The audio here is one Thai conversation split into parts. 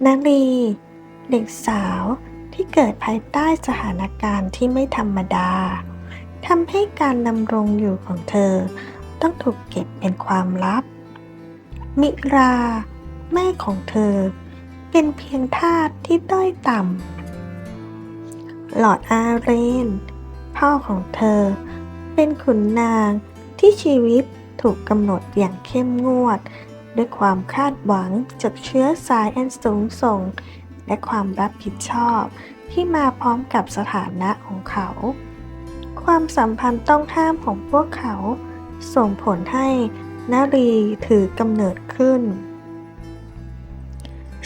นลีเด็กสาวที่เกิดภายใต้สถานการณ์ที่ไม่ธรรมดาทำให้การดำรงอยู่ของเธอต้องถูกเก็บเป็นความลับมิราแม่ของเธอเป็นเพียงทาสที่ด้อยต่ำหลอร์ดอาเรนพ่อของเธอเป็นขุนนางที่ชีวิตถูกกำหนดอย่างเข้มงวดด้วยความคาดหวังจากเชื้อสายอันสูงส่งและความรับผิดชอบที่มาพร้อมกับสถานะของเขาความสัมพันธ์ต้องห้ามของพวกเขาส่งผลให้นารีถือกำเนิดขึ้น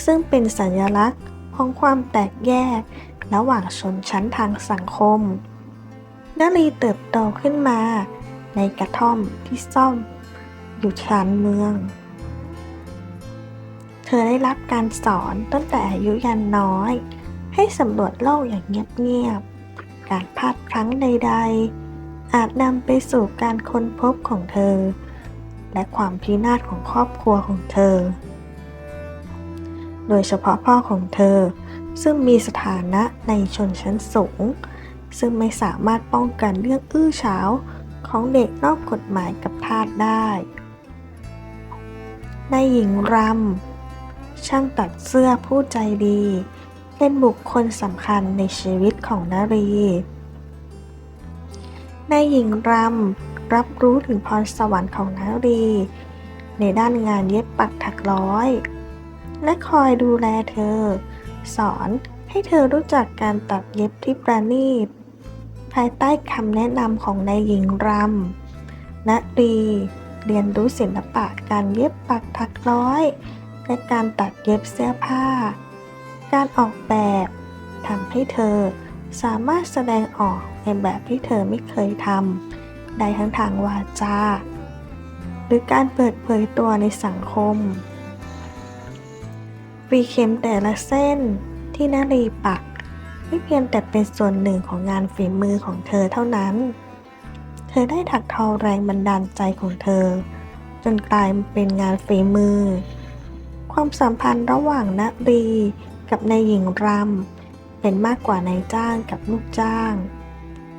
ซึ่งเป็นสัญลักษณ์ของความแตกแยกระหว่างชนชั้นทางสังคมนารีเติบโตขึ้นมาในกระท่อมที่ซ่อมอยู่ชานเมืองเธอได้รับการสอนตั้งแต่อายุยังน้อยให้สำรวจโลกอย่างเงียบๆการพลาดพลั้งใดๆอาจนำไปสู่การค้นพบของเธอและความพินาศของครอบครัวของเธอโดยเฉพาะพ่อของเธอซึ่งมีสถานะในชนชั้นสูงซึ่งไม่สามารถป้องกันเรื่องอื้อฉาวของเด็กนอกกฎหมายกับทาสได้นายหญิงรำช่างตัดเสื้อผู้ใจดีเป็นบุคคลสำคัญในชีวิตของนารีนายหญิงรำรับรู้ถึงพรสวรรค์ของนารีในด้านงานเย็บปักถักร้อยและคอยดูแลเธอสอนให้เธอรู้จักการตัดเย็บที่ประณีตภายใต้คำแนะนำของนายหญิงรำนารีเรียนรู้ศิลปะการเย็บปักถักร้อยและการตัดเย็บเสื้อผ้าการออกแบบทำให้เธอสามารถแสดงออกในแบบที่เธอไม่เคยทำได้ทั้งทางวาจาหรือการเปิดเผยตัวในสังคมวีเข็มแต่ละเส้นที่นารีปักไม่เพียงแต่เป็นส่วนหนึ่งของงานฝีมือของเธอเท่านั้นเธอได้ถักทอแรงบันดาลใจของเธอจนกลายเป็นงานฝีมือความสัมพันธ์ระหว่างนารีกับนายหญิงรำเป็นมากกว่านายจ้างกับลูกจ้าง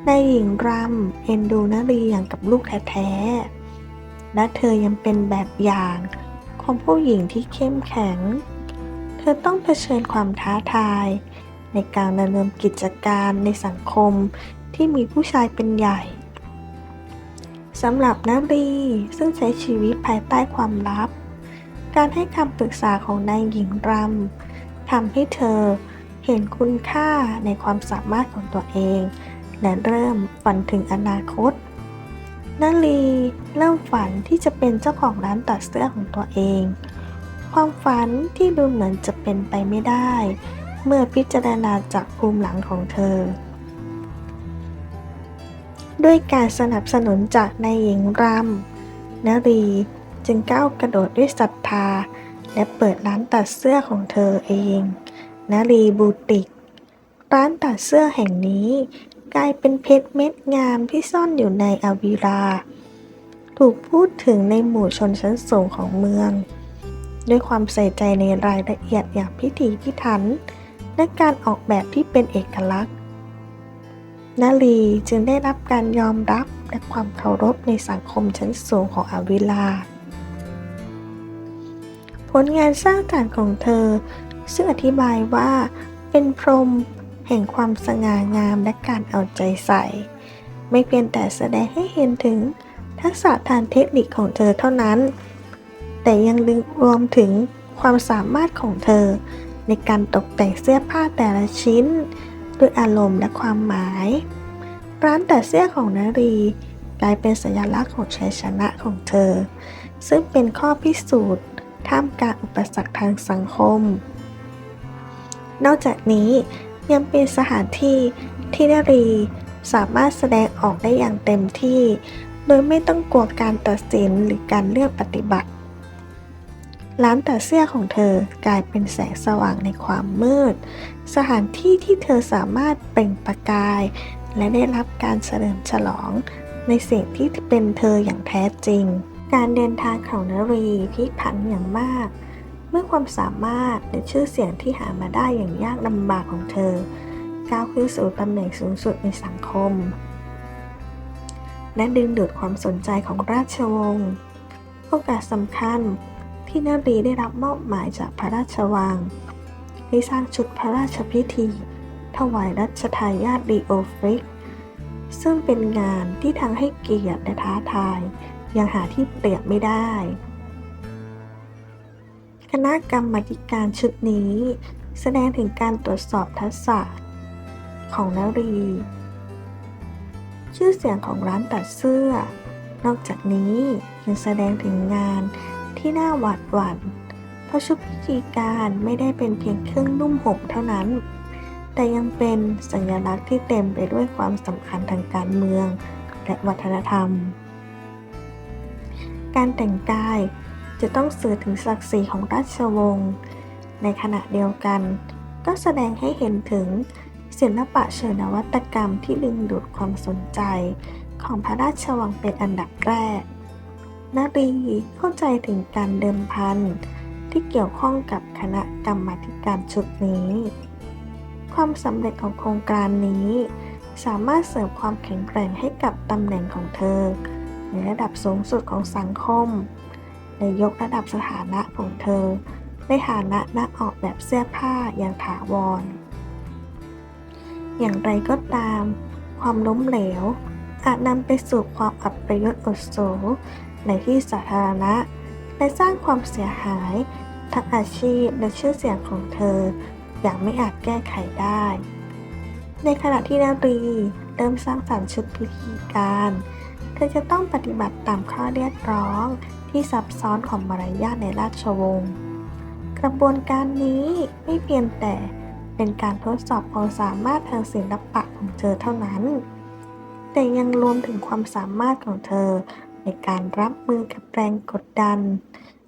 นายหญิงรำเอ็นดูนารีอย่างกับลูกแท้ๆและเธอยังเป็นแบบอย่างของผู้หญิงที่เข้มแข็งเธอต้องเผชิญความท้าทายในการดำเนินกิจการในสังคมที่มีผู้ชายเป็นใหญ่สำหรับนารีซึ่งใช้ชีวิตภายใต้ความลับการให้คำปรึกษาของนายหญิงรำทำให้เธอเห็นคุณค่าในความสามารถของตัวเองและเริ่มฝันถึงอนาคตนารีเริ่มฝันที่จะเป็นเจ้าของร้านตัดเสื้อของตัวเองความฝันที่ดูเหมือนจะเป็นไปไม่ได้เมื่อพิจารณาจากภูมิหลังของเธอด้วยการสนับสนุนจากนายหญิงรำนารีจึงก้าวกระโดดด้วยศรัทธาและเปิดร้านตัดเสื้อของเธอเองนารีบูติกร้านตัดเสื้อแห่งนี้กลายเป็นเพชรเม็ดงามที่ซ่อนอยู่ในอาวิราถูกพูดถึงในหมู่ชนชั้นสูงของเมืองด้วยความใส่ใจในรายละเอียดอย่างพิถีพิถันและการออกแบบที่เป็นเอกลักษณ์นารีจึงได้รับการยอมรับและความเคารพในสังคมชั้นสูงของอาวิราผลงานสร้างสรรค์ของเธอซึ่งอธิบายว่าเป็นพรหมแห่งความสง่างามและการเอาใจใส่ไม่เพียงแต่แสดงให้เห็นถึงทักษะทางเทคนิคของเธอเท่านั้นแต่ยังรวมถึงความสามารถของเธอในการตกแต่งเสื้อผ้าแต่ละชิ้นด้วยอารมณ์และความหมายร้านตัดเสื้อของนารีกลายเป็นสัญลักษณ์ของชัยชนะของเธอซึ่งเป็นข้อพิสูจน์ท่ามกลางอุปสรรคทางสังคมนอกจากนี้ยังเป็นสถานที่ที่นารีสามารถแสดงออกได้อย่างเต็มที่โดยไม่ต้องกลัวการตัดสินหรือการเลือกปฏิบัติร้านตัดเสื้อของเธอกลายเป็นแสงสว่างในความมืดสถานที่ที่เธอสามารถเปล่งประกายและได้รับการเฉลิมฉลองในสิ่งที่เป็นเธออย่างแท้จริงการเดินทางของนารีพลิกผันอย่างมาก เมื่อความสามารถและชื่อเสียงที่หามาได้อย่างยากลำบากของเธอก้าวขึ้นสู่ตำแหน่งสูงสุดในสังคมและดึงดูดความสนใจของราชวงศ์โอกาสสำคัญที่นารีได้รับมอบหมายจากพระราชวังให้สร้างชุดพระราชพิธีถวายรัชทายาทลีโอฟริกซึ่งเป็นงานที่ทั้งให้เกียรติและท้าทายยังหาที่เปรียบไม่ได้คณะกรรมาการชุดนี้แสดงถึงการตรวจสอบทักษะของนารีชื่อเสียงของร้านตัดเสื้อนอกจากนี้ยังแสดงถึงงานที่น่าหวาดหวั่นเพราะชุดพิธีการไม่ได้เป็นเพียงเครื่องนุ่มห่มเท่านั้นแต่ยังเป็นสัญลักษณ์ที่เต็มไปด้วยความสำคัญทางการเมืองและวัฒนธรรมการแต่งกายจะต้องสื่อถึงศักดิ์ศรีของราชวงศ์ในขณะเดียวกันก็แสดงให้เห็นถึงศิลปะเชิงนวัตกรรมที่ดึงดูดความสนใจของพระราชวังเป็นอันดับแรกนารีเข้าใจถึงการเดิมพันที่เกี่ยวข้องกับคณะกรรมาการชุดนี้ความสำเร็จของโครงการนี้สามารถเสริมความแข็งแกร่งให้กับตำแหน่งของเธอในระดับสูงสุดของสังคมและยกระดับสถานะของเธอในฐานะนักออกแบบเสื้อผ้าอย่างถาวรอย่างไรก็ตามความล้มเหลวอาจนำไปสู่ความอัปยศอดสูในที่สาธารณะและสร้างความเสียหายทั้งอาชีพและชื่อเสียงของเธออย่างไม่อาจแก้ไขได้ในขณะที่นารีเริ่มสร้างสรรค์ชุดพิธีการเธอจะต้องปฏิบัติตามข้อเรียกร้องที่ซับซ้อนของมารยาทในราชวงศ์กระบวนการนี้ไม่เพียงแต่เป็นการทดสอบความสามารถทางศิลปะของเธอเท่านั้นแต่ยังรวมถึงความสามารถของเธอในการรับมือกับแรงกดดัน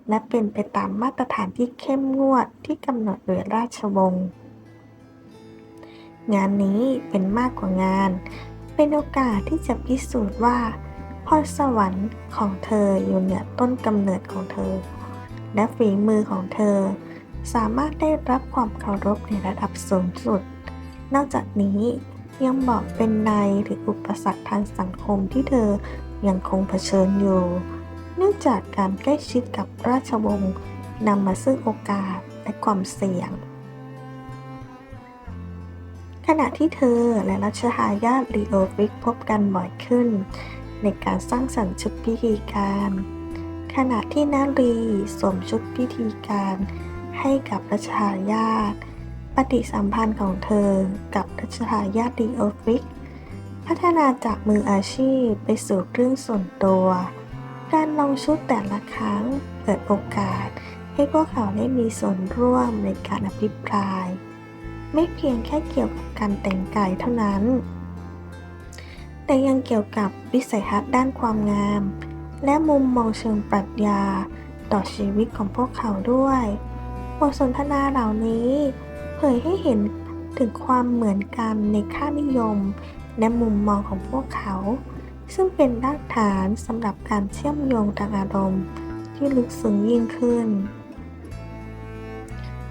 และเป็นไปตามมาตรฐานที่เข้มงวดที่กำหนดโดยราชวงศ์งานนี้เป็นมากกว่างานเป็นโอกาสที่จะพิสูจน์ว่าพรสวรรค์ของเธออยู่เหนือต้นกำเนิดของเธอและฝีมือของเธอสามารถได้รับความเคารพในระดับสูงสุดนอกจากนี้ยังบอกเป็นในถึงอุปสรรคทางสังคมที่เธอยังคงเผชิญอยู่เนื่องจากการใกล้ชิดกับราชวงศ์นำมาซึ่งโอกาสและความเสี่ยงขณะที่เธอและรัชทายาทลีโอฟริกพบกันบ่อยขึ้นในการสร้างสรรค์ชุดพิธีการขณะที่นารีสวมชุดพิธีการให้กับรัชทายาทปฏิสัมพันธ์ของเธอกับรัชทายาทลีโอฟริกพัฒนาจากมืออาชีพไปสู่เรื่องส่วนตัวการลองชุดแต่ละครั้งเปิดโอกาสให้พวกเขาได้มีส่วนร่วมในการอภิปรายไม่เพียงแค่เกี่ยวกับการแต่งกายเท่านั้นแต่ยังเกี่ยวกับวิสัยทัศน์ด้านความงามและมุมมองเชิงปรัชญาต่อชีวิตของพวกเขาด้วยบทสนทนาเหล่านี้เผยให้เห็นถึงความเหมือนกันในค่านิยมและมุมมองของพวกเขาซึ่งเป็นรากฐานสำหรับการเชื่อมโยงทางอารมณ์ที่ลึกซึ้งยิ่งขึ้น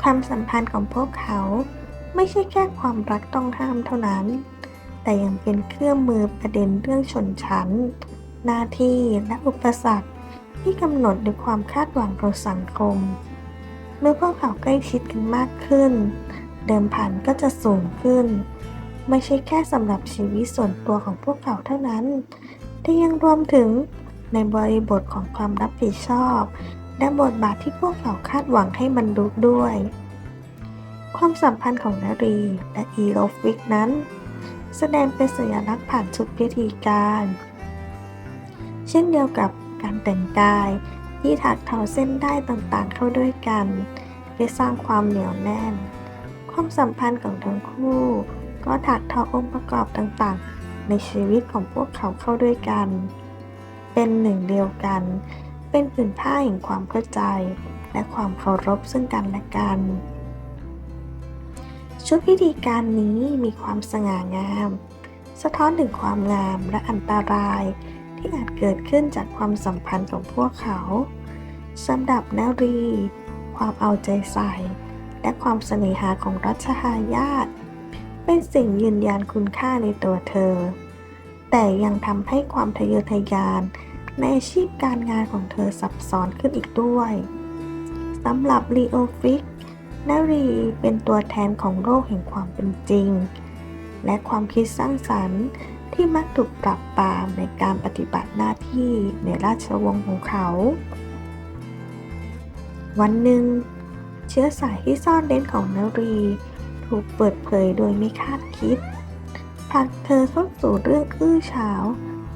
ความสัมพันธ์ของพวกเขาไม่ใช่แค่ความรักต้องห้ามเท่านั้นแต่ยังเป็นเครื่องมือประเด็นเรื่องชนชั้นหน้าที่และอุปสรรคที่กำหนดด้วยความคาดหวังของสังคมเมื่อพวกเขาใกล้ชิดกันมากขึ้นเดิมพันก็จะสูงขึ้นไม่ใช่แค่สำหรับชีวิตส่วนตัวของพวกเขาเท่านั้นแต่ยังรวมถึงในบริบทของความรับผิดชอบและบทบาทที่พวกเขาคาดหวังให้บรรลุด้วยความสัมพันธ์ของนารีและอีโรฟวิกนั้นแสดงเป็นสัญลักษณ์ผ่านชุดพิธีการเช่นเดียวกับการแต่งกายที่ถักทอเส้นได้ต่างๆเข้าด้วยกันเพื่อสร้างความเหนียวแน่นความสัมพันธ์ของทั้งคู่ก็ถักทอองค์ประกอบต่างๆในชีวิตของพวกเขาเข้าด้วยกันเป็นหนึ่งเดียวกันเป็นผืนผ้าแห่งความเข้าใจและความเคารพซึ่งกันและกันชุดพิธีการนี้มีความสง่างามสะท้อนถึงความงามและอันตรายที่อาจเกิดขึ้นจากความสัมพันธ์ของพวกเขาสำหรับนารี ความเอาใจใส่และความเสน่หาของรัชทายาทเป็นสิ่งยืนยันคุณค่าในตัวเธอแต่ยังทำให้ความทะเยอทะยานในอาชีพการงานของเธอซับซ้อนขึ้นอีกด้วยสำหรับลีโอฟิกนารีเป็นตัวแทนของโลกแห่งความเป็นจริงและความคิดสร้างสรรค์ที่มักถูกปรับปรามในการปฏิบัติหน้าที่ในราชวงศ์ของเขา วันหนึ่งเชื้อสายที่ซ่อนเร้นของนารีถูกเปิดเผยโดยไม่คาดคิดผลักเธอเข้าสู่เรื่องอื้อฉาว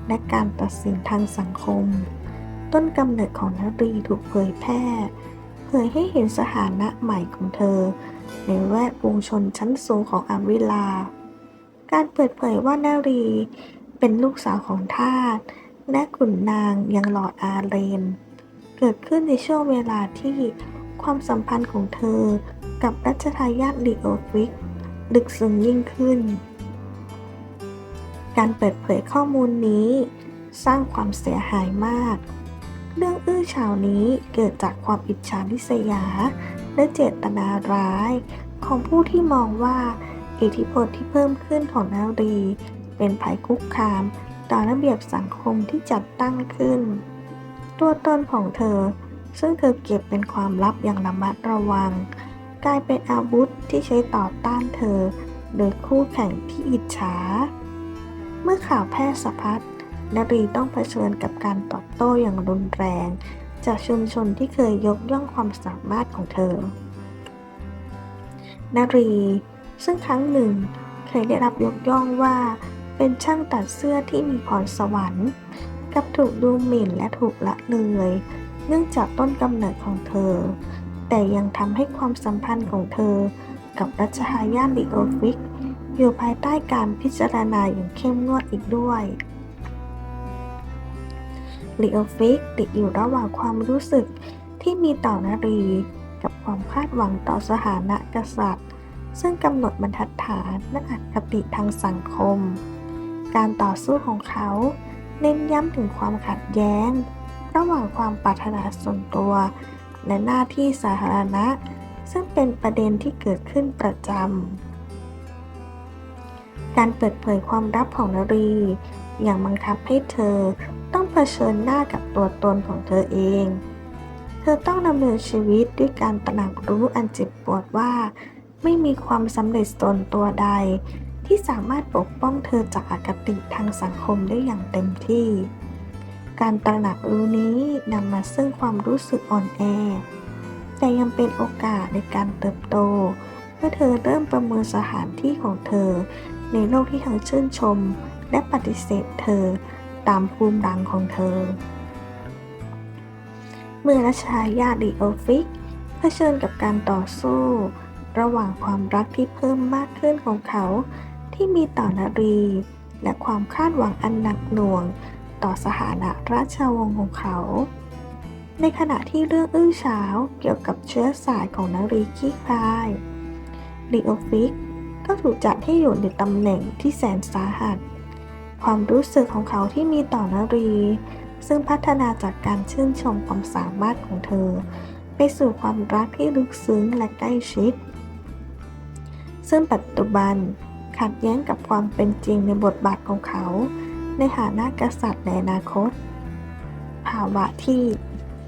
และการตัดสินทางสังคมต้นกำเนิดของนารีถูกเผยแพร่เผยให้เห็นสถานะใหม่ของเธอในแวดวงชนชั้นสูงของอาวิลาการเปิดเผยว่านารีเป็นลูกสาวของทาสและขุนนางยังหลอดอาเรนเกิดขึ้นในช่วงเวลาที่ความสัมพันธ์ของเธอกับรัชทายาทลีโอฟิกลึกซึ้งยิ่งขึ้นการเปิดเผยข้อมูลนี้สร้างความเสียหายมากเรื่องอื้อฉาวนี้เกิดจากความอิจฉาริษยาและเจตนาร้ายของผู้ที่มองว่าอิทธิพลที่เพิ่มขึ้นของนารีเป็นภัยคุกคามต่อระเบียบสังคมที่จัดตั้งขึ้นตัวตนของเธอซึ่งเธอเก็บเป็นความลับอย่างระมัดระวังกลายเป็นอาวุธที่ใช้ต่อต้านเธอโดยคู่แข่งที่อิจฉาเมื่อข่าวแพร่สะพัดนารีต้องเผชิญกับการตอบโต้อย่างรุนแรงจากชุมชนที่เคยยกย่องความสามารถของเธอนารีซึ่งครั้งหนึ่งเคยได้รับยกย่องว่าเป็นช่างตัดเสื้อที่มีพรสวรรค์กับถูกดูหมิ่นและถูกละเลยเนื่องจากต้นกำเนิดของเธอแต่ยังทำให้ความสัมพันธ์ของเธอกับรัชทายาทลีโอฟิกอยู่ภายใต้การพิจารณาอย่างเข้มงวดอีกด้วยลีโอฟิกติดอยู่ระหว่างความรู้สึกที่มีต่อนารีกับความคาดหวังต่อสถานะกษัตริย์ซึ่งกำหนดบรรทัดฐานและอคติทางสังคมการต่อสู้ของเขาเน้นย้ำถึงความขัดแย้งระหว่างความปรารถนาส่วนตัวและหน้าที่สาธารณะซึ่งเป็นประเด็นที่เกิดขึ้นประจำการเปิดเผยความลับของนารีอย่างบังคับให้เธอต้องเผชิญหน้ากับตัวตนของเธอเองเธอต้องดำเนินชีวิตด้วยการตระหนักรู้อันเจ็บปวดว่าไม่มีความสำเร็จตนตัวใดที่สามารถปกป้องเธอจากอคติทางสังคมได้อย่างเต็มที่การตระหนักรู้นี้นำมาซึ่งความรู้สึกอ่อนแอแต่ยังเป็นโอกาสในการเติบโตเมื่อเธอเริ่มประเมินสถานที่ของเธอในโลกที่ทั้งชื่นชมและปฏิเสธเธอตามภูมิหลังของเธอเมื่อรัชทายาทลีโอฟิกเผชิญกับการต่อสู้ระหว่างความรักที่เพิ่มมากขึ้นของเขาที่มีต่อนารีและความคาดหวังอันหนักหน่วงต่อสถานะราชวงศ์ของเขาในขณะที่เรื่องอื้อฉาวเกี่ยวกับเชื้อสายของนารีขี้คายลีโอฟิกก็ถูกจัดให้อยู่ในตำแหน่งที่แสนสาหัสความรู้สึกของเขาที่มีต่อนารีซึ่งพัฒนาจากการชื่นชมความสามารถของเธอไปสู่ความรักที่ลึกซึ้งและใกล้ชิดซึ่งปัจจุบันขัดแย้งกับความเป็นจริงในบทบาทของเขาในฐานะกษัตริย์ในอนาคตภาวะที่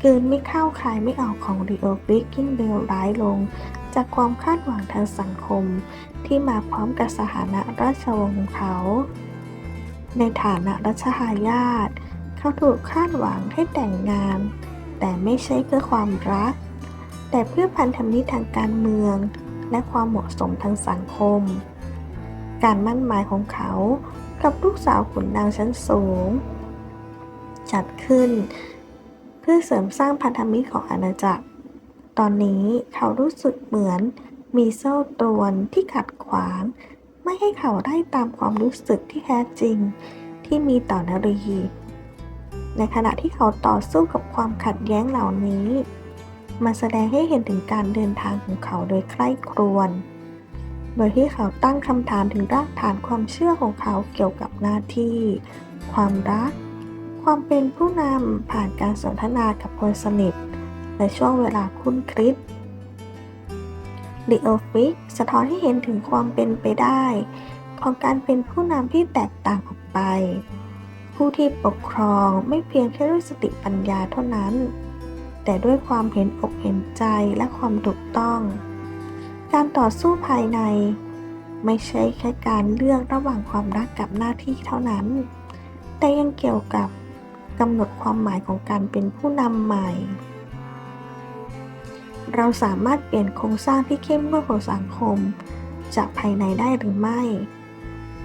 เกินไม่เข้าคายไม่ออกของลีโอฟิกยิ่งเลวร้ายลงจากความคาดหวังทางสังคมที่มาพร้อมกับสถานะราชวงศ์ของเขาในฐานะรัชทายาทเขาถูกคาดหวังให้แต่งงานแต่ไม่ใช่เพื่อความรักแต่เพื่อพันธมิตรทางการเมืองและความเหมาะสมทางสังคมการมั่นหมายของเขากับลูกสาวขุนนางชั้นสูงจัดขึ้นเพื่อเสริมสร้างพันธมิตรของอาณาจักรตอนนี้เขารู้สึกเหมือนมีโซ่ตรวนที่ขัดขวางไม่ให้เขาได้ตามความรู้สึกที่แท้จริงที่มีต่อนารีในขณะที่เขาต่อสู้กับความขัดแย้งเหล่านี้มันแสดงให้เห็นถึงการเดินทางของเขาโดยใคร่ครวญโดยที่เขาตั้งคำถามถึงรากฐานความเชื่อของเขาเกี่ยวกับหน้าที่ความรักความเป็นผู้นำผ่านการสนทนากับคนสนิทในช่วงเวลาคุ้นคิด ลีโอฟิกสะท้อนให้เห็นถึงความเป็นไปได้ของการเป็นผู้นำที่แตกต่างออกไป ผู้ที่ปกครองไม่เพียงแค่ด้วยสติปัญญาเท่านั้น แต่ด้วยความเห็นอกเห็นใจและความถูกต้อง การต่อสู้ภายในไม่ใช่แค่การเลือกระหว่างความรักกับหน้าที่เท่านั้น แต่ยังเกี่ยวกับกำหนดความหมายของการเป็นผู้นำใหม่ เราสามารถเปลี่ยนโครงสร้างที่เข้มงวดของสังคมจากภายในได้หรือไม่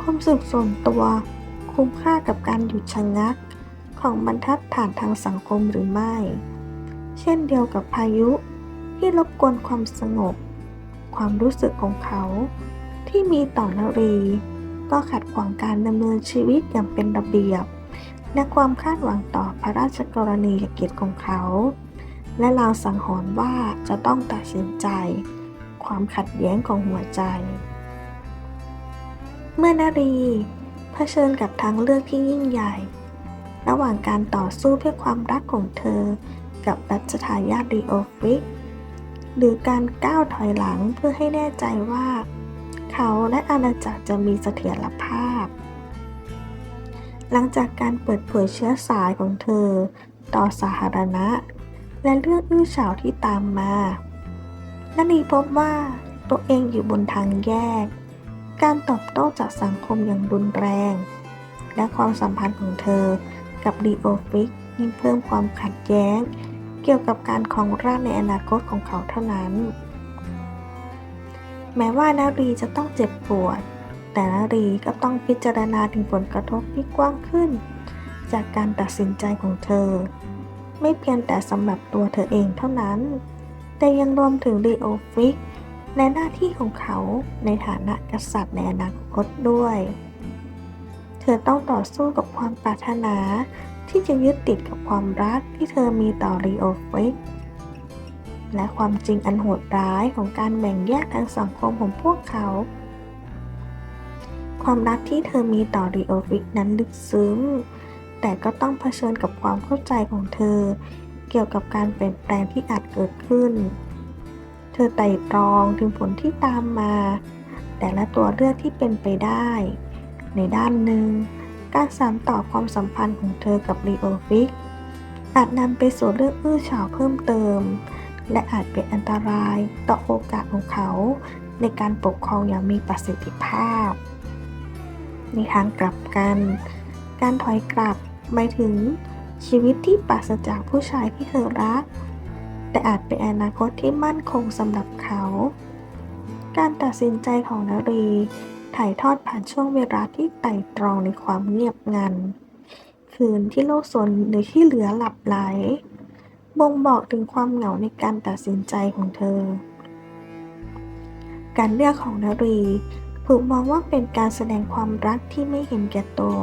ความสุขส่วนตัวคุ้มค่ากับการหยุดชะงักของบรรทัดฐานทางสังคมหรือไม่ เช่นเดียวกับพายุที่รบกวนความสงบ ความรู้สึกของเขาที่มีต่อนรีก็ขัดขวางการดำเนินชีวิตอย่างเป็นระเบียบ และความคาดหวังต่อพระราชกรณียกิจของเขา และลางสังหรณ์ว่าจะต้องตัดสินใจความขัดแย้งของหัวใจ เมื่อนารีเผชิญกับทางเลือกที่ยิ่งใหญ่ ระหว่างการต่อสู้เพื่อความรักของเธอกับรัชทายาทลีโอฟริกหรือการก้าวถอยหลังเพื่อให้แน่ใจว่าเขาและอาณาจักรจะมีเสถียรภาพ หลังจากการเปิดเผยเชื้อสายของเธอต่อสาธารณะและเรื่องอื้อฉาวที่ตามมานารีพบว่าตัวเองอยู่บนทางแยก การตอบโต้จากสังคมอย่างรุนแรง และความสัมพันธ์ของเธอกับลีโอฟริกยิ่งเพิ่มความขัดแย้งเกี่ยวกับการครองราชย์ในอนาคตของเขาเท่านั้น แม้ว่านารีจะต้องเจ็บปวด แต่นารีก็ต้องพิจารณาถึงผลกระทบที่กว้างขึ้นจากการตัดสินใจของเธอ ไม่เพียงแต่สำหรับตัวเธอเองเท่านั้น แต่ยังรวมถึงลีโอฟริกและหน้าที่ของเขาในฐานะกษัตริย์ในอนาคตด้วย เธอต้องต่อสู้กับความปรารถนาที่จะยึดติดกับความรักที่เธอมีต่อลีโอฟริกและความจริงอันโหดร้ายของการแบ่งแยกทางสังคมของพวกเขา ความรักที่เธอมีต่อลีโอฟริกนั้นลึกซึ้ง แต่ก็ต้องเผชิญกับความเข้าใจของเธอเกี่ยวกับการเปลี่ยนแปลงที่อาจเกิดขึ้น เธอไตร่ตรองถึงผลที่ตามมา แต่ละตัวเลือกที่เป็นไปได้ ในด้านหนึ่ง การสานต่อความสัมพันธ์ของเธอกับลีโอฟริกอาจนำไปสู่เรื่องอื้อฉาวเพิ่มเติม และอาจเป็นอันตรายต่อโอกาสของเขาในการปกครองอย่างมีประสิทธิภาพ ในทางกลับกัน การถอยกลับหมายถึงชีวิตที่ปราศจากผู้ชายที่เธอรัก แต่อาจเป็นอนาคตที่มั่นคงสำหรับเขา การตัดสินใจของนารีถ่ายทอดผ่านช่วงเวลาที่ไตร่ตรองในความเงียบงัน คืนที่โลกส่วนหรือที่เหลือหลับไหล บ่งบอกถึงความเหงาในการตัดสินใจของเธอ การเลือกของนารีถูกมองว่าเป็นการแสดงความรักที่ไม่เห็นแก่ตัว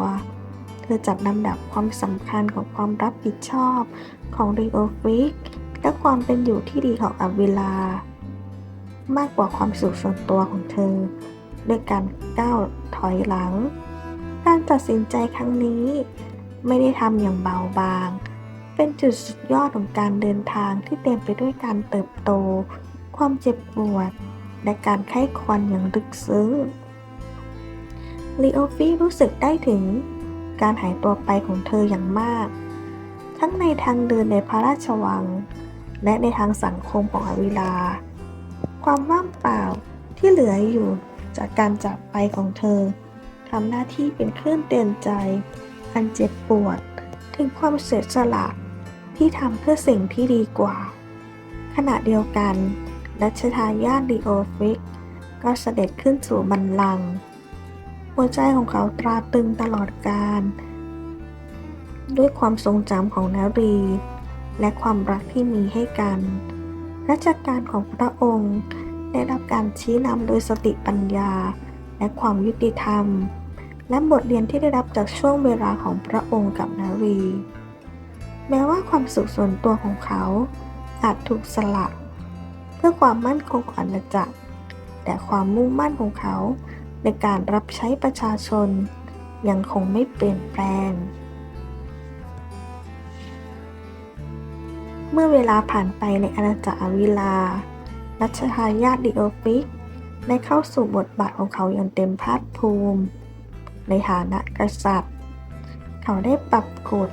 เธอจัดลำดับความสำคัญของความรับผิดชอบของลีโอฟริกและความเป็นอยู่ที่ดีของอวิลามากกว่าความสุขส่วนตัวของเธอด้วยการก้าวถอยหลัง การตัดสินใจครั้งนี้ไม่ได้ทำอย่างเบาบาง เป็นจุดสุดยอดของการเดินทางที่เต็มไปด้วยการเติบโต ความเจ็บปวด และการไข้ครวญอย่างลึกซึ้ง ลีโอฟีรู้สึกได้ถึงการหายตัวไปของเธออย่างมาก ทั้งในทางเดินในพระราชวัง และในทางสังคมของอวิลา ความว่างเปล่าที่เหลืออยู่จากการจากไปของเธอทำหน้าที่เป็นเครื่องเตือนใจอันเจ็บปวดถึงความเสียสละที่ทำเพื่อสิ่งที่ดีกว่า ขณะเดียวกันรัชทายาทลีโอฟริกก็เสด็จขึ้นสู่บัลลังก์หัวใจของเขาตราตรึงตลอดกาลด้วยความทรงจำของนารีและความรักที่มีให้กัน ราชการของพระองค์ได้รับการชี้นำโดยสติปัญญาและความยุติธรรม และบทเรียนที่ได้รับจากช่วงเวลาของพระองค์กับนารี แม้ว่าความสุขส่วนตัวของเขาอาจถูกสละเพื่อความมั่นคงของอาณาจักร แต่ความมุ่งมั่นของเขาในการรับใช้ประชาชนยังคงไม่เปลี่ยนแปลง เมื่อเวลาผ่านไปในอาณาจักรอวิลา รัชทายาทลีโอฟิกได้เข้าสู่บทบาทของเขาอย่างเต็มภาคภูมิ ในฐานะกษัตริย์ เขาได้ปรับกฎ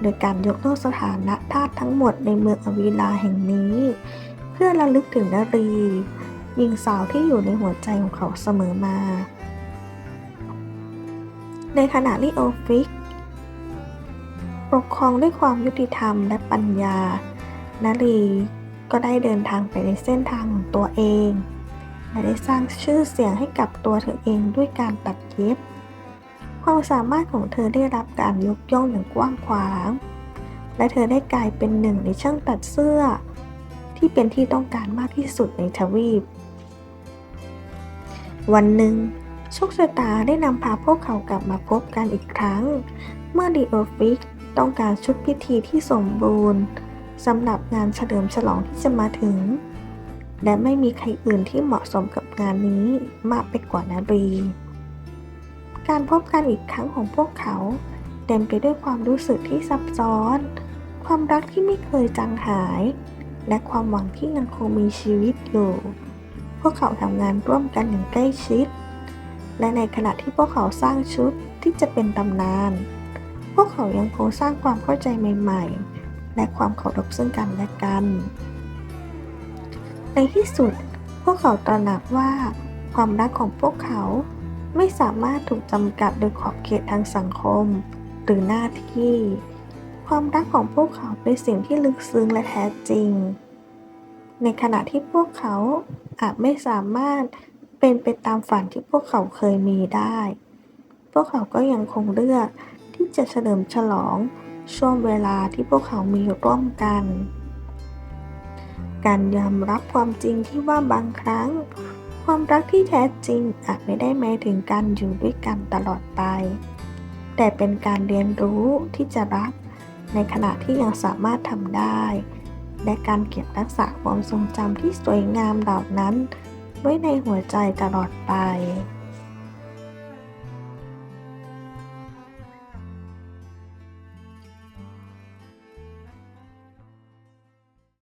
โดยการยกเลิกสถานะทาสทั้งหมดในเมืองอวิลาแห่งนี้ เพื่อระลึกถึงนารีหญิงสาวที่อยู่ในหัวใจของเขาเสมอมา ในขณะที่โอฟิกปกครองด้วยความยุติธรรมและปัญญา นารีก็ได้เดินทางไปในเส้นทางของตัวเองและได้สร้างชื่อเสียงให้กับตัวเธอเองด้วยการตัดเย็บ ความสามารถของเธอได้รับการยกย่องอย่างกว้างขวาง และเธอได้กลายเป็นหนึ่งในช่างตัดเสื้อที่เป็นที่ต้องการมากที่สุดในทวีป วันหนึ่งโชคชะตาได้นำพาพวกเขากลับมาพบกันอีกครั้ง เมื่อลีโอฟิกต้องการชุดพิธีที่สมบูรณ์สำหรับงานเฉลิมฉลองที่จะมาถึง และไม่มีใครอื่นที่เหมาะสมกับงานนี้มากไปกว่านารี การพบกันอีกครั้งของพวกเขาเต็มไปด้วยความรู้สึกที่ซับซ้อน ความรักที่ไม่เคยจางหาย และความหวังที่ยังคงมีชีวิตอยู่ พวกเขาทำงานร่วมกันอย่างใกล้ชิด และในขณะที่พวกเขาสร้างชุดที่จะเป็นตำนาน พวกเขายังคงสร้างความเข้าใจใหม่ๆ และความเคารพซึ่งกันและกัน ในที่สุดพวกเขาตระหนักว่าความรักของพวกเขาไม่สามารถถูกจำกัดโดยขอบเขตทางสังคมหรือหน้าที่ ความรักของพวกเขาเป็นสิ่งที่ลึกซึ้งและแท้จริง ในขณะที่พวกเขาอาจไม่สามารถเป็นไปตามฝันที่พวกเขาเคยมีได้ พวกเขาก็ยังคงเลือกที่จะเฉลิมฉลองช่วงเวลาที่พวกเขามีร่วมกัน การยอมรับความจริงที่ว่าบางครั้ง ความรักที่แท้จริงอาจไม่ได้หมายถึงการอยู่ด้วยกันตลอดไป แต่เป็นการเรียนรู้ที่จะรักในขณะที่ยังสามารถทำได้ และการเก็บรักษาความทรงจำที่สวยงามเหล่านั้นไว้ในหัวใจตลอดไป